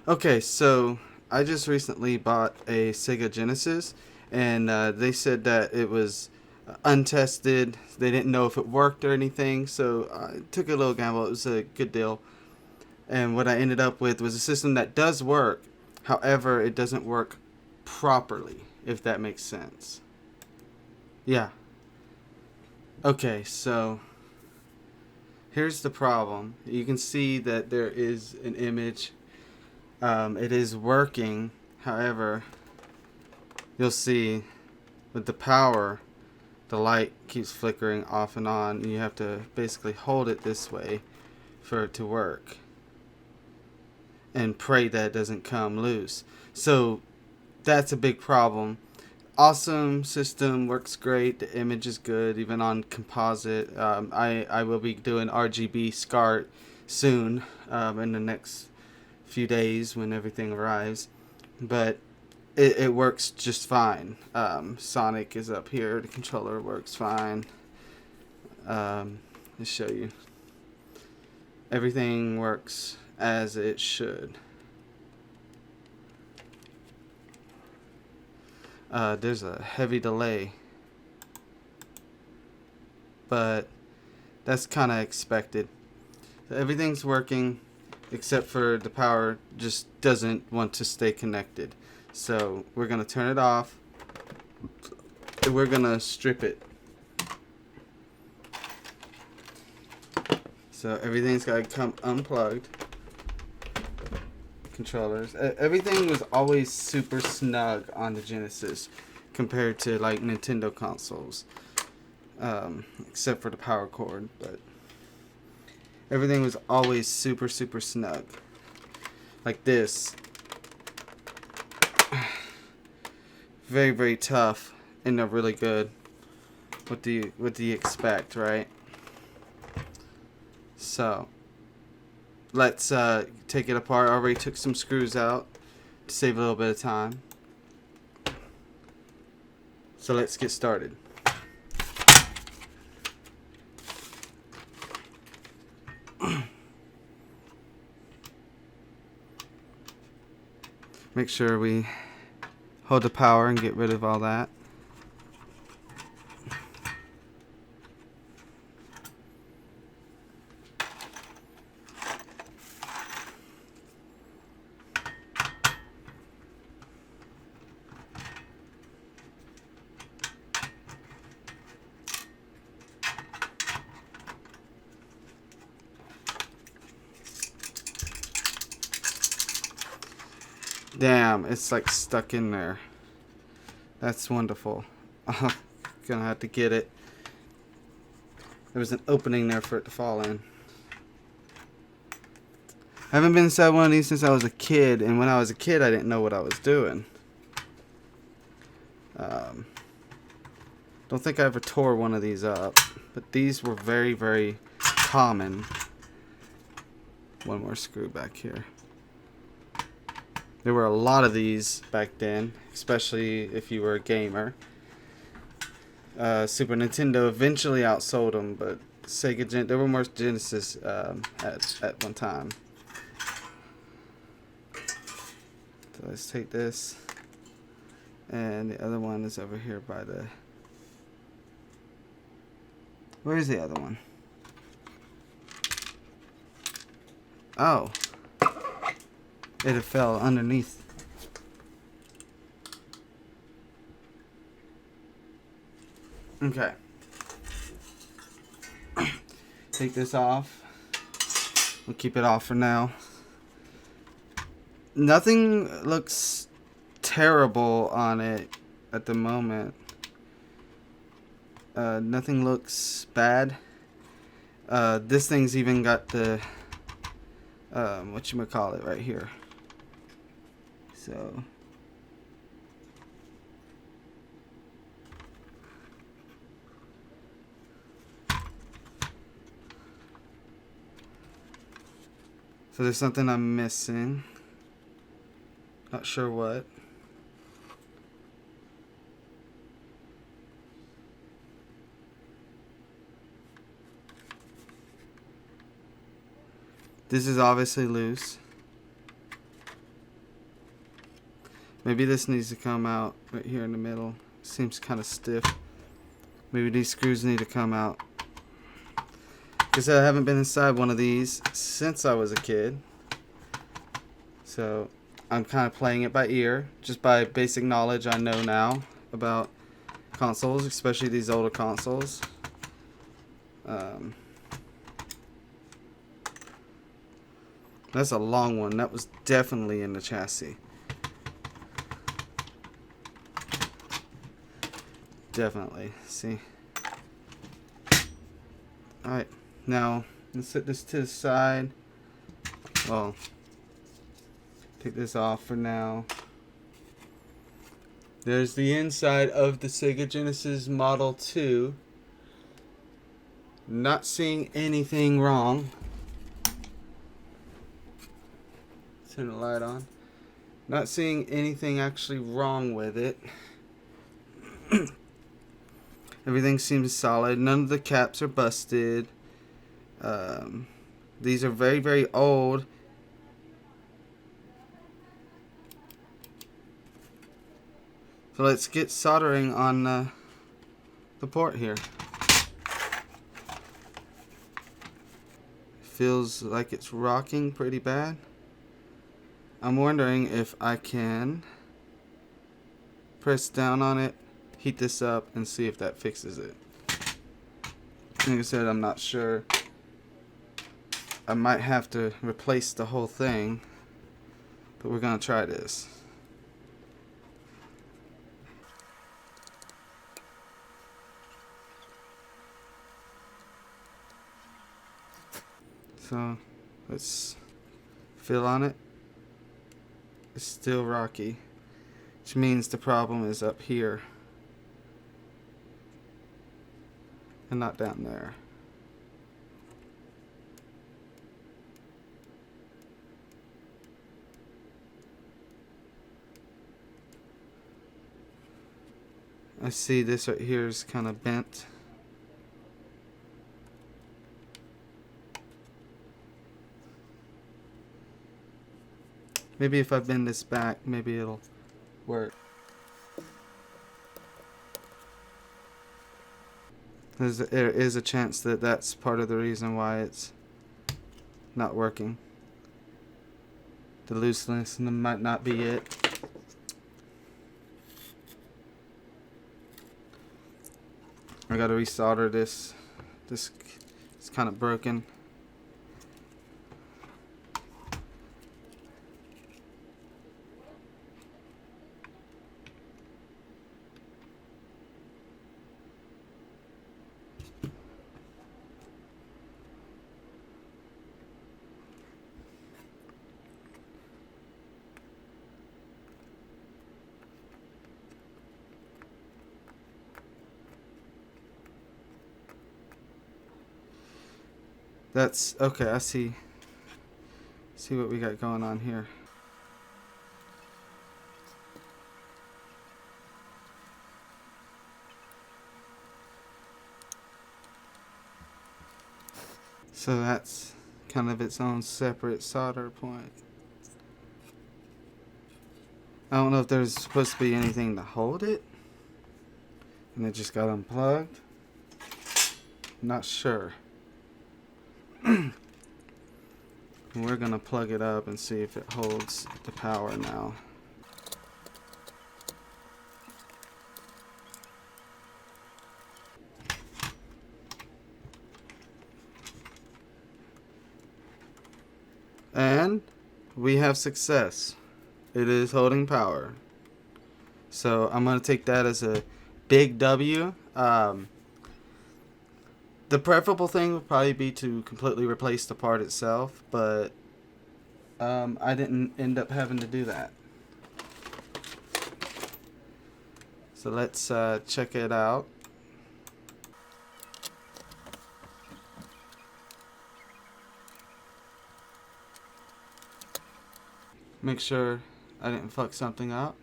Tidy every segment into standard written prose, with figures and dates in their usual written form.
Okay, so I just recently bought a Sega Genesis, and they said that it was untested. They didn't know if it worked or anything, so I took a little gamble. It was a good deal. And what I ended up with was a system that does work. However, it doesn't work properly, if that makes sense. Yeah. Okay, so here's the problem. You can see that there is an image. It is working. However, you'll see with the power, the light keeps flickering off and on. And you have to basically hold it this way for it to work and pray that it doesn't come loose. So that's a big problem. Awesome system, works great. The image is good, even on composite. I will be doing RGB SCART soon, in the next few days when everything arrives. But it works just fine. Sonic is up here. The controller works fine. Let's show you. Everything works as it should. There's a heavy delay, but that's kind of expected. Everything's working except for the power just doesn't want to stay connected. So we're going to turn it off and we're going to strip it. So everything's got to come unplugged. Controllers. Everything was always super snug on the Genesis compared to like Nintendo consoles. Except for the power cord, but everything was always super snug. Like this. Very tough and they're really good. What do you expect, right? So let's take it apart. I already took some screws out to save a little bit of time. So let's get started. Make sure we hold the power and get rid of all that. Damn, it's like stuck in there. That's wonderful. I'm gonna have to get it. There was an opening there for it to fall in. I haven't been inside one of these since I was a kid, and when I was a kid, I didn't know what I was doing. Don't think I ever tore one of these up, but these were very common. One more screw back here. There were a lot of these back then, especially if you were a gamer. Super Nintendo eventually outsold them, but there were more Genesis at one time. So let's take this, and the other one is over here by the. Where's the other one? Oh. It fell underneath. Okay. Take this off. We'll keep it off for now. Nothing looks terrible on it at the moment. Nothing looks bad. This thing's even got the whatchamacallit right here. So there's something I'm missing. Not sure what. This is obviously loose. Maybe this needs to come out right here in the middle. Seems kind of stiff. Maybe these screws need to come out. Because I haven't been inside one of these since I was a kid. So I'm kind of playing it by ear. Just by basic knowledge I know now about consoles, especially these older consoles. That's a long one. That was definitely in the chassis. Definitely. See? Alright. Now, let's set this to the side. Well, take this off for now. There's the inside of the Sega Genesis Model 2. Not seeing anything wrong. Turn the light on. Not seeing anything actually wrong with it. Everything seems solid. None of the caps are busted. These are very, very old. So let's get soldering on the port here. Feels like it's rocking pretty bad. I'm wondering if I can press down on it, heat this up, and see if that fixes it. Like I said, I'm not sure. I might have to replace the whole thing, but we're gonna try this. So let's feel on it. It's still rocky, which means the problem is up here and not down there. I see this right here is kind of bent. Maybe if I bend this back, maybe it'll work. There is a chance that that's part of the reason why it's not working. The looseness might not be it. I gotta resolder this. This is kind of broken. That's okay. I see what we got going on here. So that's kind of its own separate solder point. I don't know if there's supposed to be anything to hold it, and it just got unplugged. Not sure. We're gonna plug it up and see if it holds the power now. And we have success. It is holding power. So I'm gonna take that as a big W. The preferable thing would probably be to completely replace the part itself, but I didn't end up having to do that. So let's check it out. Make sure I didn't fuck something up.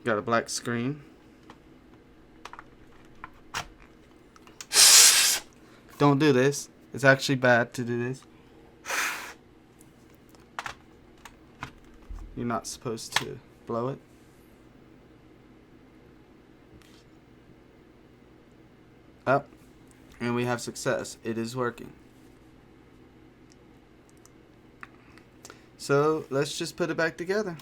Got a black screen. Don't do this. It's actually bad to do this. You're not supposed to blow it. Up. And we have success. It is working. So let's just put it back together.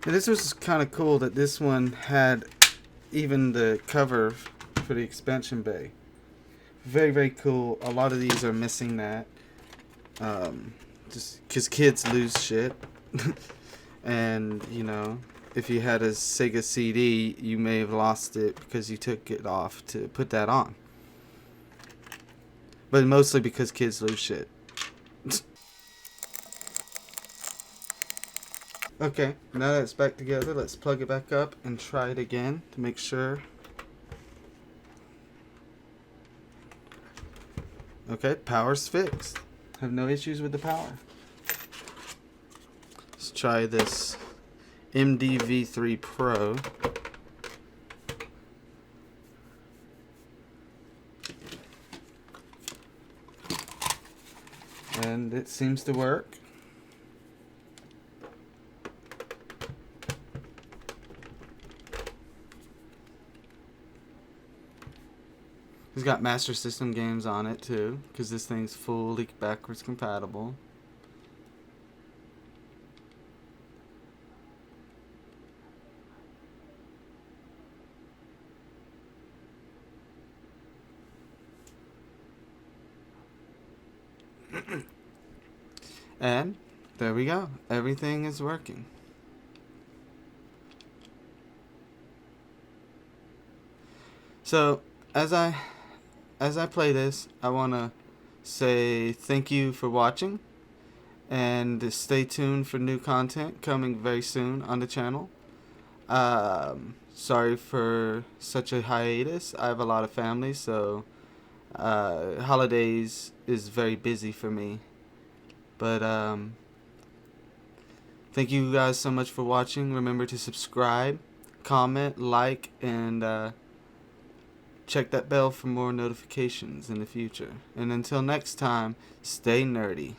And this was kind of cool that this one had even the cover for the expansion bay. Very, very cool. A lot of these are missing that. Just because kids lose shit. And, you know, if you had a Sega CD, you may have lost it because you took it off to put that on. But mostly because kids lose shit. Okay, now that it's back together, let's plug it back up and try it again to make sure. Okay, power's fixed. Have no issues with the power. Let's try this MDV3 Pro. And it seems to work. It's got Master System games on it too, because this thing's fully backwards compatible. And there we go. Everything is working. So as I play this, I want to say thank you for watching, and stay tuned for new content coming very soon on the channel. Sorry for such a hiatus. I have a lot of family, so holidays is very busy for me. But thank you guys so much for watching. Remember to subscribe, comment, like, and check that bell for more notifications in the future. And until next time, stay nerdy.